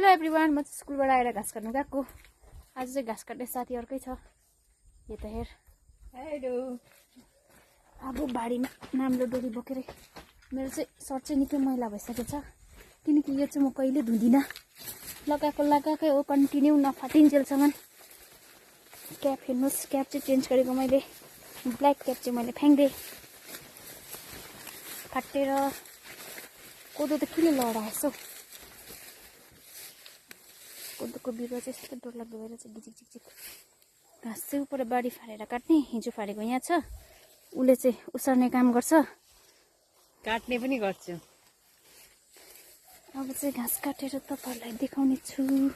Hello everyone, म चाहिँ स्कुलबाट आएर घाँस काट्नु गएको। आज चाहिँ घाँस काट्ने साथी अर्कै छ। यो त हेर। हेलो। अब बारीमा नाम्रो डोरी बोकेर मेरो चाहिँ सर्ट चाहिँ निकै मैला भइसकेको छ, किनकि यो चाहिँ म कहिले धुँदिनँ। लगाएकै हो कन्टिन्यू, नफाटिन्जेलसम्म। क्याप हेर्नुहोस्, क्याप चाहिँ चेन्ज गरेको मैले। ब्ल्याक क्याप चाहिँ मैले फ्याँक्दिएँ, फाटेर। कोदो त किन लडाएछ हौ? कोदोको बिरुवा चाहिँ यस्तो डरलाग्दो भएर चाहिँ झिकझिक घाँस चाहिँ उपर बारी फालेर काट्ने। हिजो फालेको यहाँ छ, उसले चाहिँ उसार्ने काम गर्छ, काट्ने पनि गर्छु। अब चाहिँ घाँस काटेर तपाईँहरूलाई देखाउने छु।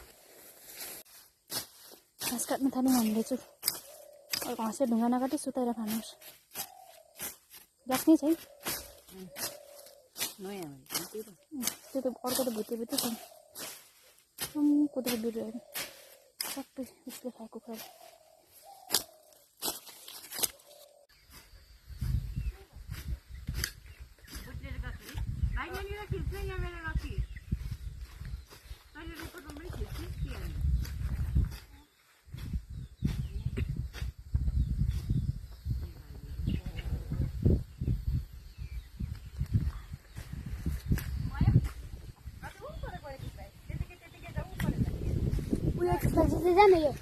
घाँस काट्न थाल्यौँ हामीले चाहिँ। घाँस चाहिँ ढुङ्गा नकाटी सुताएर खानुहोस्। राख्ने चाहिँ त्यो त अर्को त भुते छ। कोदोको बिरुवाहरू सबै उसले खाएको खै। जाने यो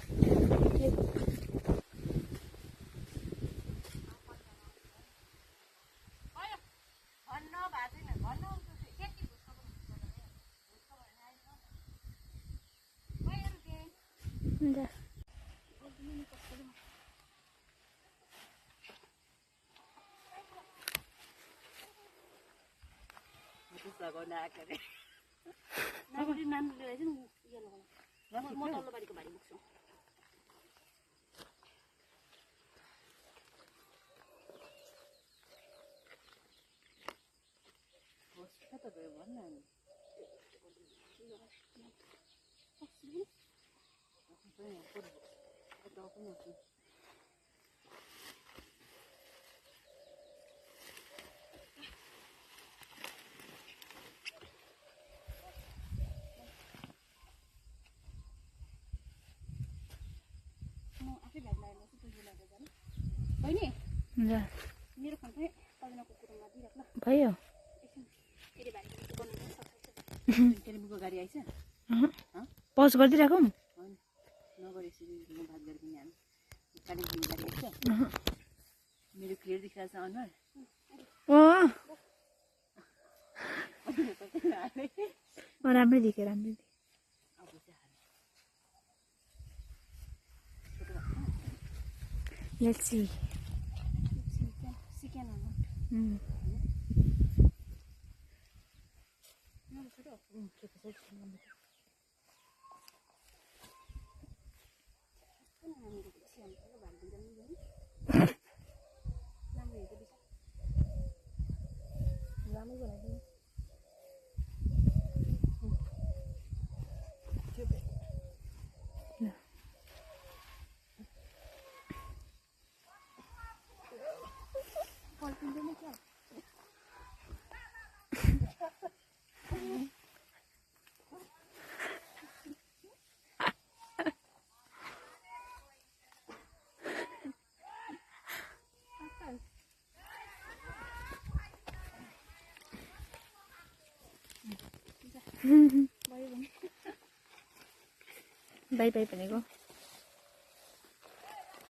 मेरो फोन पनि पल्नाको कुरोमा दिइराख्न भयो। कालिम्पोङको गाडी आइछ, पज गरिदिइराखौँ। कालिम्पोङको गाडी आइछ, मेरो क्लियर देखिरहेको छ अनुहार। राम्रै देखेँ, राम्रै देखेँ। Let's see. Bye bye भनेको।